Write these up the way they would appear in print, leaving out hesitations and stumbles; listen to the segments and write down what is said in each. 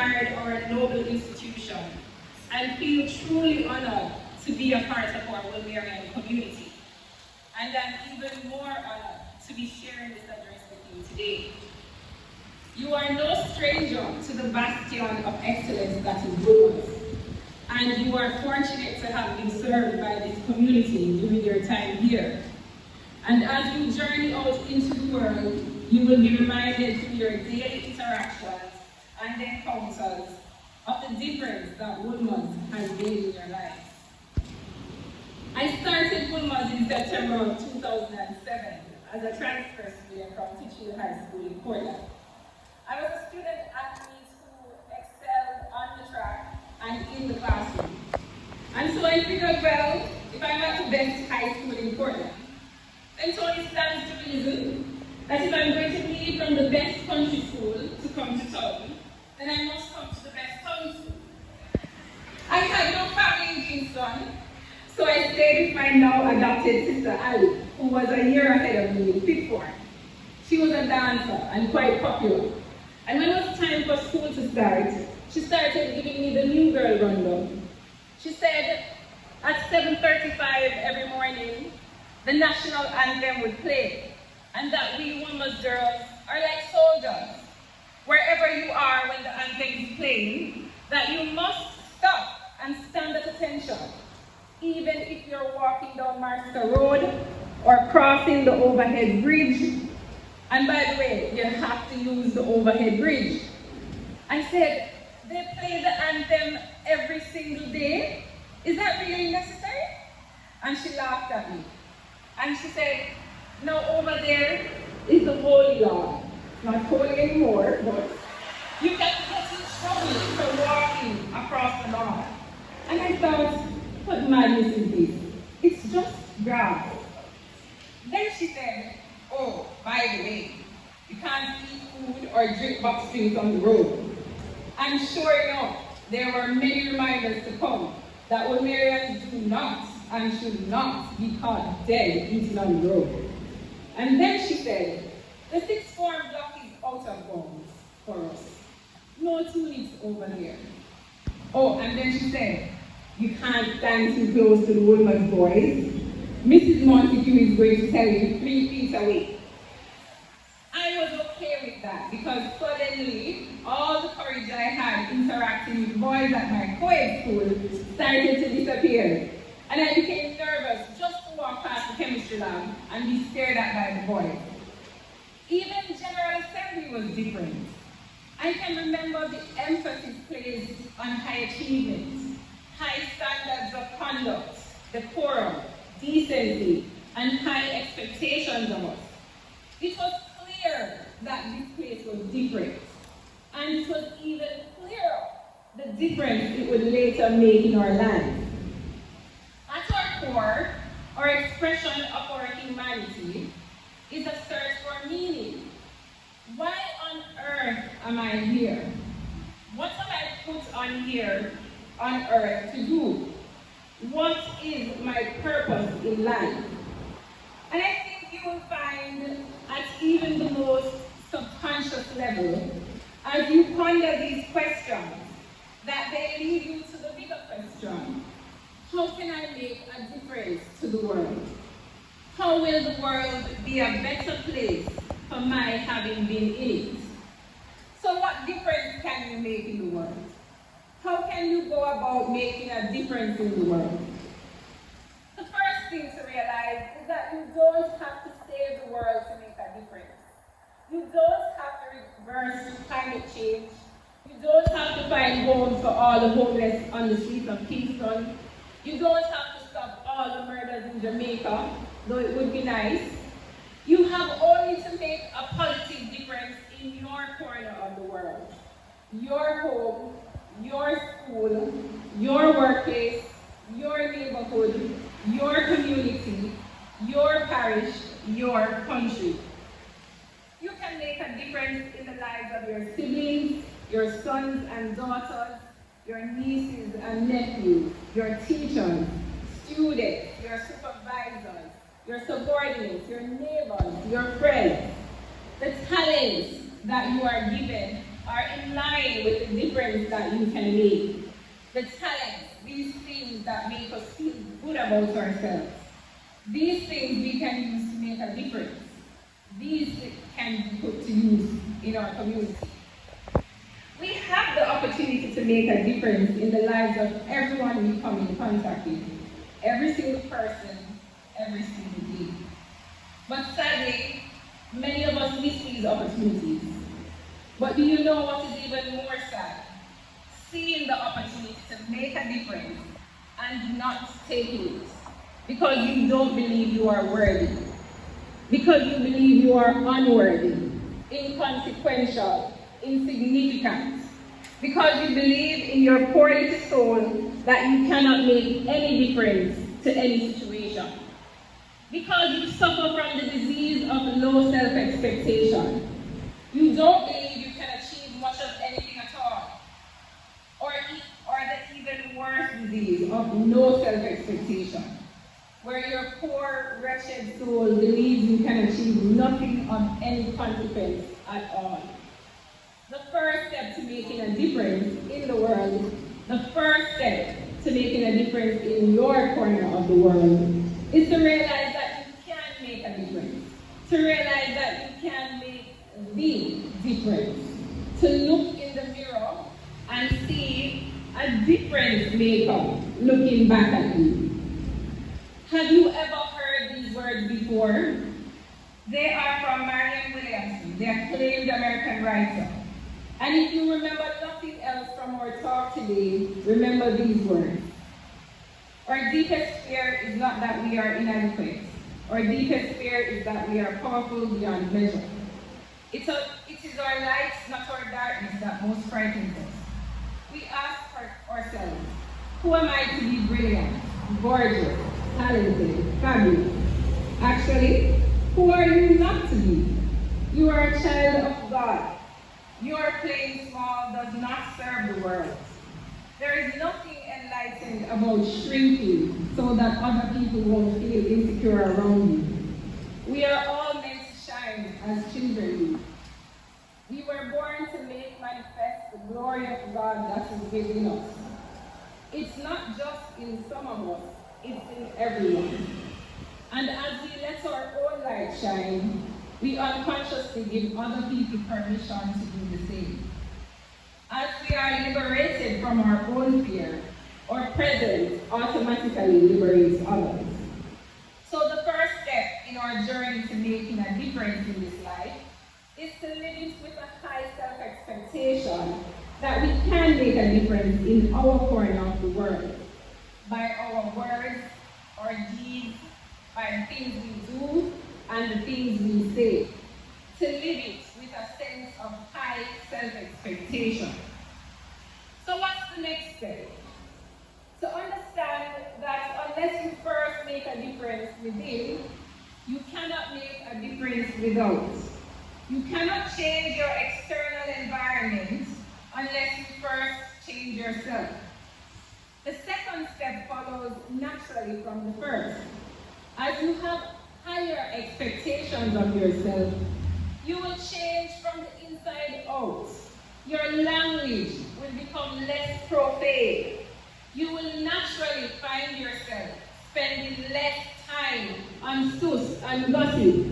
regard our noble institution and feel truly honored to be a part of our Wolmerian community. And I'm even more honored to be sharing this address with you today. You are no stranger to the bastion of excellence that is Wolmer, and you are fortunate to have been served by this community during your time here. And as you journey out into the world, you will be reminded through your daily interactions and encounters of the difference that Wolmer has made in your life. I started Wolmer in September of 2007 as a transfer student from Teaching High School in Portland. I was a student athlete who excelled on the track and in the classroom. And so I figured, well, if I'm at the best high school in Portland, then so it stands to reason that if I'm going to leave from the best country school to come to town, then I must come to the best town school. I had no family in Kingston, so I stayed with my now adopted sister Ali, who was a year ahead of me in fifth form. She was a dancer and quite popular. And when it was time for school to start, she started giving me the new girl rundown. She said at 7:35 every morning, the national anthem would play, and that we Wolmer's girls are like soldiers. Wherever you are when the anthem is playing, that you must stop and stand at attention, even if you're walking down Marster Road or crossing the overhead bridge. And by the way, you have to use the overhead bridge. I said, they play the anthem every single day? Is that really necessary? And she laughed at me. And she said, no, over there is the Holy Law. Not holy anymore, but you can get in trouble for walking across the lawn. And I thought, what madness is this? It's just grass. Then she said, oh, by the way, you can't eat food or drink box drinks on the road. And sure enough, there were many reminders to come that Wolmerians do not and should not be caught dead eating on the road. And then she said, the sixth form block is out of bounds for us. No tulips over here. Oh, and then she said, you can't stand too close to the Wolmer's boys. Mrs. Montague is going to tell you 3 feet away. I was okay with that because suddenly all the courage I had interacting with boys at my co-ed school started to disappear. And I became nervous just to walk past the chemistry lab and be stared at by the boys. Even General Assembly was different. I can remember the emphasis placed on high achievement, high standards of conduct, decorum, decency, and high expectations of us. It was clear that this place was different, and it was even clearer the difference it would later make in our lives. At our core, our expression of our humanity is a search for meaning. Why on earth am I here? What am I put on here on earth to do? What is my purpose in life? And I think you will find at even the most subconscious level, as you ponder these questions, that they lead you to the bigger question. How can I make a difference to the world? How will the world be a better place for my having been in it? So what difference can you make in the world? How can you go about making a difference in the world? The first thing to realize is that you don't have to save the world to make a difference. You don't have to reverse climate change. You don't have to find homes for all the homeless on the streets of Kingston. You don't have to stop all the murders in Jamaica, though it would be nice. You have only to make a positive difference in your corner of the world. Your home, your school, your workplace, your neighborhood, your community, your parish, your country. You can make a difference in the lives of your siblings, your sons and daughters, your nieces and nephews, your teachers, students, your supervisors, your subordinates, your neighbors, your friends. The talents that you are given are in line with the difference that you can make. The talents, these things that make us feel good about ourselves. These things we can use to make a difference. These can be put to use in our community. We have the opportunity to make a difference in the lives of everyone we come in contact with. Every single person, every single day. But sadly, many of us miss these opportunities. But do you know what is even more sad? Seeing the opportunity to make a difference and not taking it because you don't believe you are worthy, because you believe you are unworthy, inconsequential, insignificant, because you believe in your poor little soul that you cannot make any difference to any situation, because you suffer from the disease of low self-expectation. You don't believe you can achieve much of anything at all, or the even worse disease of no self-expectation, where your poor, wretched soul believes you can achieve nothing of any consequence at all. The first step to making a difference in the world, the first step to making a difference in your corner of the world, is to realize that you can make a difference. To realize that you can make the difference. To look in the mirror and see a difference maker looking back at you. Have you ever heard these words before? They are from Marianne Williamson, the acclaimed American writer. And if you remember nothing else from our talk today, remember these words. Our deepest fear is not that we are inadequate. Our deepest fear is that we are powerful beyond measure. It is our light, not our darkness, that most frightens us. We ask ourselves, who am I to be brilliant, gorgeous, talented, fabulous? Actually, who are you not to be? You are a child of God. Your playing small does not serve the world. There is nothing enlightened about shrinking so that other people won't feel insecure around you. We are all meant to shine as children do. We were born to make manifest the glory of God that is within us. It's not just in some of us, it's in everyone. And as we let our own light shine, we unconsciously give other people permission to do the same. As we are liberated from our own fear, our presence automatically liberates others. So the first step in our journey to making a difference in this life is to live it with a high self-expectation that we can make a difference in our corner of the world, by our words, our deeds, by the things we do, and the things we say. To live it with a sense of high self-expectation. So what's the next step? To understand that unless you first make a difference within, you cannot make a difference without. You cannot change your external environment unless you first change yourself. The second step follows naturally from the first. As you have higher expectations of yourself, you will change from the inside out. Your language will become less profane. You will naturally find yourself spending less time on sus and gossip.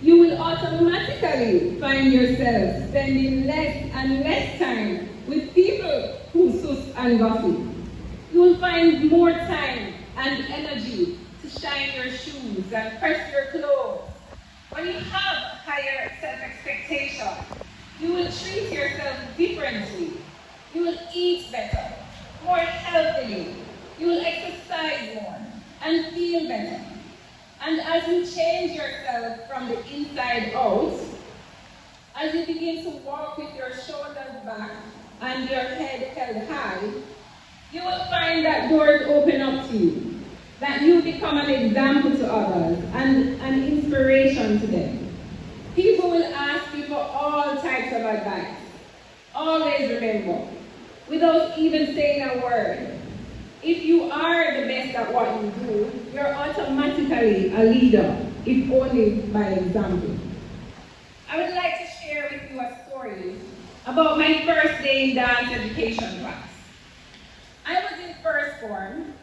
You will automatically find yourself spending less and less time with people who sus and gossip. You will find more time and energy to shine your shoes and press your clothes. When you have higher self-expectation, you will treat yourself differently. You will eat better, more healthily. You will exercise more and feel better. And as you change yourself from the inside out, as you begin to walk with your shoulders back and your head held high, you will find that doors open up to you, that you become an example to others and an inspiration to them. People will ask you for all types of advice. Always remember, without even saying a word, if you are the best at what you do, you're automatically a leader, if only by example. I would like to share with you a story about my first day in dance education class. I was in first form,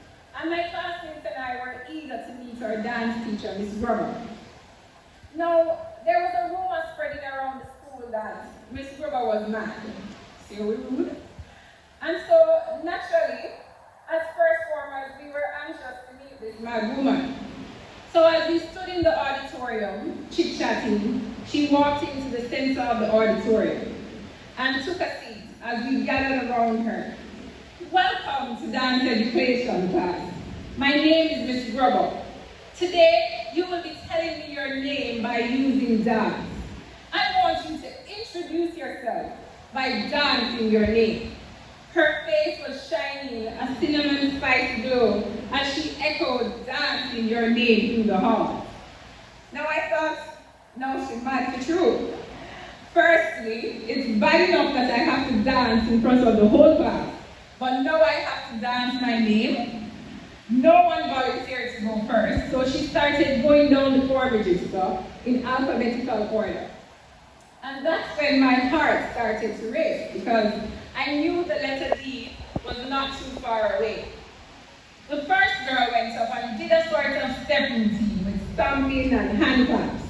and my classmates and I were eager to meet our dance teacher, Miss Gruber. Now, there was a rumor spreading around the school that Miss Gruber was mad. See how we rude? And so, naturally, as first formers, we were anxious to meet this mad woman. So as we stood in the auditorium, chit-chatting, she walked into the center of the auditorium and took a seat as we gathered around her. Welcome to dance education class. My name is Miss Gruber. Today, you will be telling me your name by using dance. I want you to introduce yourself by dancing your name. Her face was shining a cinnamon spice glow as she echoed dancing your name through the hall. Now I thought, no, she's mad for true. Firstly, it's bad enough that I have to dance in front of the whole class, but now I have to dance my name. No one volunteered to go first, so she started going down the form register in alphabetical order. And that's when my heart started to race, because I knew the letter D was not too far away. The first girl went up and did a sort of step routine with stamping and hand claps.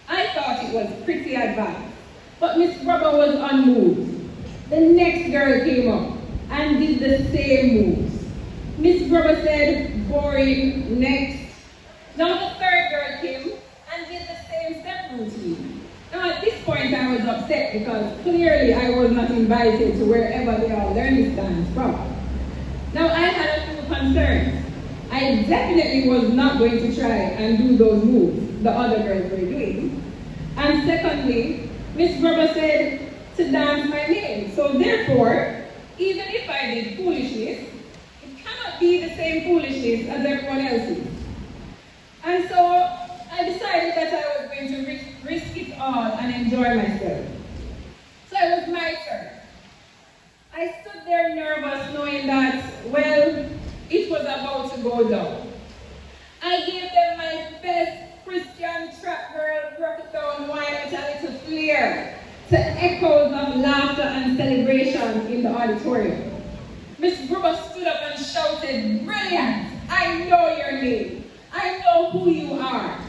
I thought it was pretty advanced, but Miss Gruber was unmoved. The next girl came up and did the same moves. Miss Gruber said, boring, next. Now the third girl came and did the same step routine. Now at this point I was upset because clearly I was not invited to wherever they all learned this dance from. Now I had a few concerns. I definitely was not going to try and do those moves the other girls were doing. And secondly, Miss Gruber said to dance my name. So therefore, even if I did foolishness, it cannot be the same foolishness as everyone else's. And so I decided that I was going to risk it all and enjoy myself. So it was my turn. I stood there nervous, knowing that, well, it was about to go down. I gave them my best Christian trap girl, broke it down, wine with a little flair, to echoes of laughter and celebration in the auditorium. Miss Gruber stood up and shouted, brilliant! I know your name. I know who you are.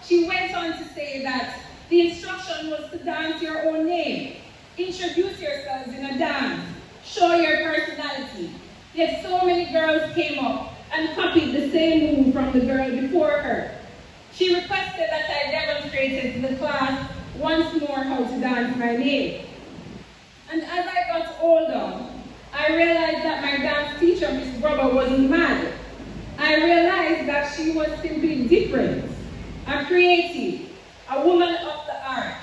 She went on to say that the instruction was to dance your own name. Introduce yourselves in a dance. Show your personality. Yet so many girls came up and copied the same move from the girl before her. She requested that I demonstrated to the class once more how to dance my name. And as I got older, I realized that my dance teacher, Miss Gruber, wasn't mad. I realized that she was simply different, a creative, a woman of the arts,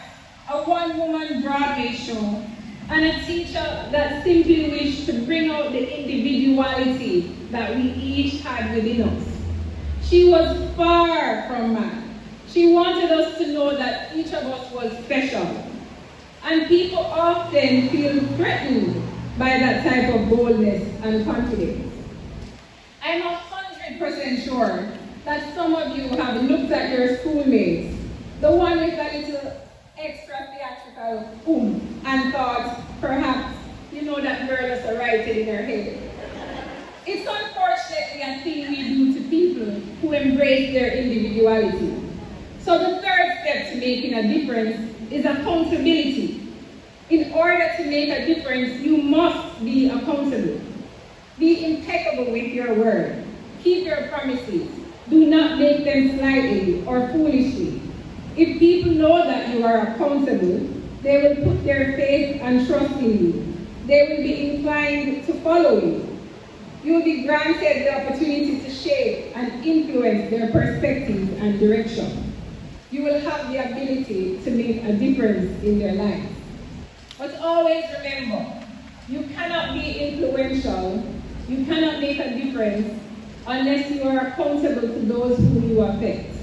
a one-woman Broadway show, and a teacher that simply wished to bring out the individuality that we each had within us. She was far from mad. She wanted us to know that each of us was special. And people often feel threatened by that type of boldness and confidence. I'm 100% sure that some of you have looked at your schoolmates, the one with a little extra theatrical and thought, perhaps, you know that girl is a writing in her head. It's unfortunately a thing we do to people who embrace their individuality. So the third step to making a difference is accountability. In order to make a difference, you must be accountable. Be impeccable with your word. Keep your promises. Do not make them slightly or foolishly. If people know that you are accountable, they will put their faith and trust in you. They will be inclined to follow you. You will be granted the opportunity to shape and influence their perspective and direction. You will have the ability to make a difference in their lives. But always remember, you cannot be influential, you cannot make a difference unless you are accountable to those whom you affect.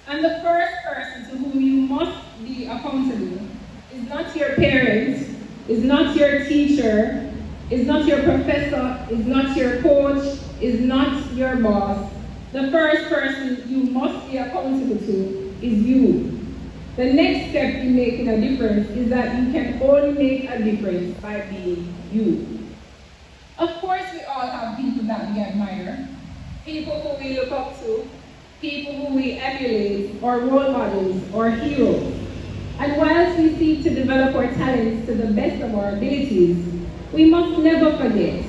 And the first person to whom you must be accountable is not your parent, is not your teacher, is not your professor, is not your coach, is not your boss. The first person you must be accountable to is you. The next step in making a difference is that you can only make a difference by being you. Of course, we all have people that we admire, people who we look up to, people who we emulate, or role models, or heroes. And whilst we seek to develop our talents to the best of our abilities, we must never forget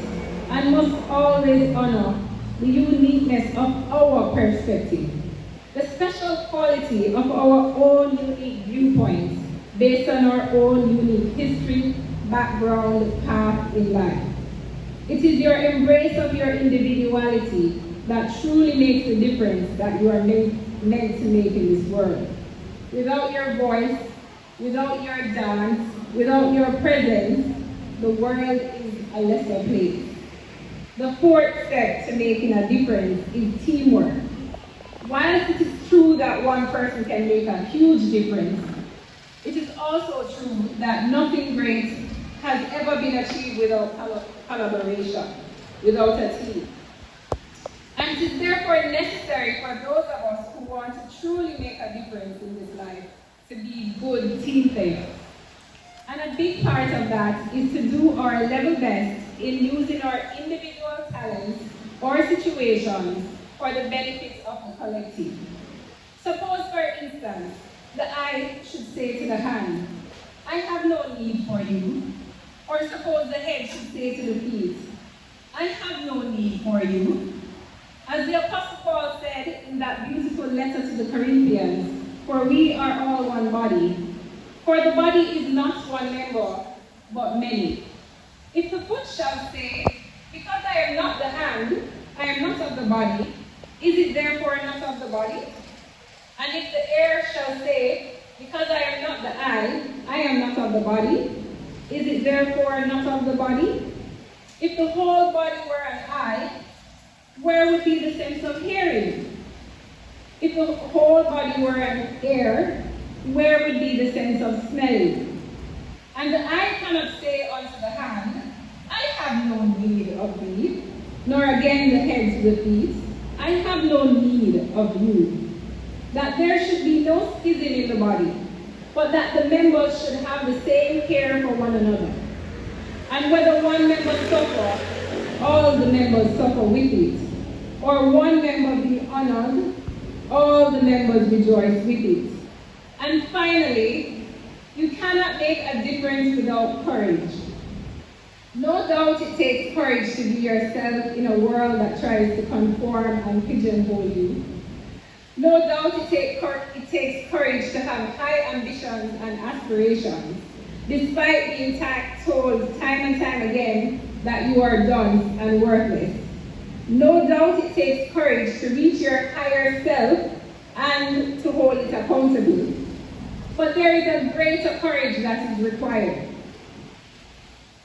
and must always honor the uniqueness of our perspective, the special quality of our own unique viewpoints based on our own unique history, background, path in life. It is your embrace of your individuality that truly makes the difference that you are meant to make in this world. Without your voice, without your dance, without your presence, the world is a lesser place. The fourth step to making a difference is teamwork. Whilst it is true that one person can make a huge difference, it is also true that nothing great has ever been achieved without collaboration, without a team. And it is therefore necessary for those of us who want to truly make a difference in this life to be good team players. And a big part of that is to do our level best in using our individual talents or situations for the benefit of the collective. Suppose, for instance, the eye should say to the hand, I have no need for you. Or suppose the head should say to the feet, I have no need for you. As the Apostle Paul said in that beautiful letter to the Corinthians, for we are all one body. For the body is not one member, but many. If the foot shall say, because I am not the hand, I am not of the body, is it therefore not of the body? And if the ear shall say, because I am not the eye, I am not of the body, is it therefore not of the body? If the whole body were an eye, where would be the sense of hearing? If the whole body were an ear, where would be the sense of smelling? And the eye cannot say unto the hand, I have no need of thee, nor again the head to the feet, I have no need of you. That there should be no schism in the body, but that the members should have the same care for one another. And whether one member suffer, all the members suffer with it. Or one member be honored, all the members rejoice with it. And finally, you cannot make a difference without courage. No doubt it takes courage to be yourself in a world that tries to conform and pigeonhole you. No doubt it takes courage to have high ambitions and aspirations, despite being told time and time again that you are done and worthless. No doubt it takes courage to reach your higher self and to hold it accountable. But there is a greater courage that is required.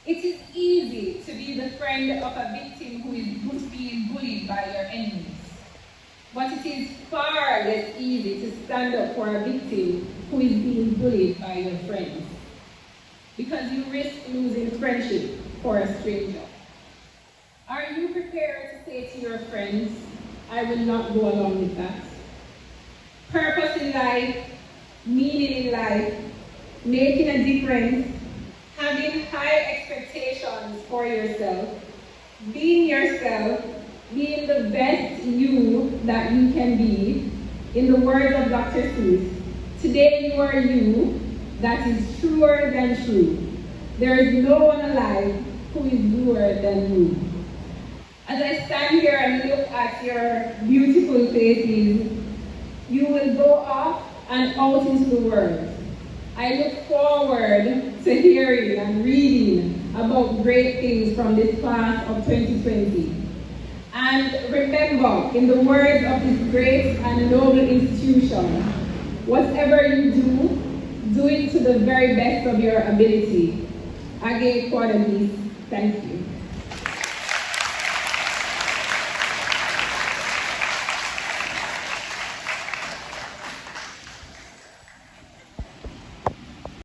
It is easy to be the friend of a victim who is being bullied by your enemies. But it is far less easy to stand up for a victim who is being bullied by your friends. Because you risk losing friendship for a stranger. Are you prepared to say to your friends, I will not go along with that? Purpose in life, meaning in life, making a difference, having high expectations for yourself, being yourself, being the best you that you can be. In the words of Dr. Seuss, today you are you that is truer than true. There is no one alive who is truer than you. As I stand here and look at your beautiful faces, you will go off and out into the world. I look forward to hearing and reading about great things from this class of 2020. And remember, in the words of this great and noble institution, whatever you do, do it to the very best of your ability. Again, Quadabis, thank you.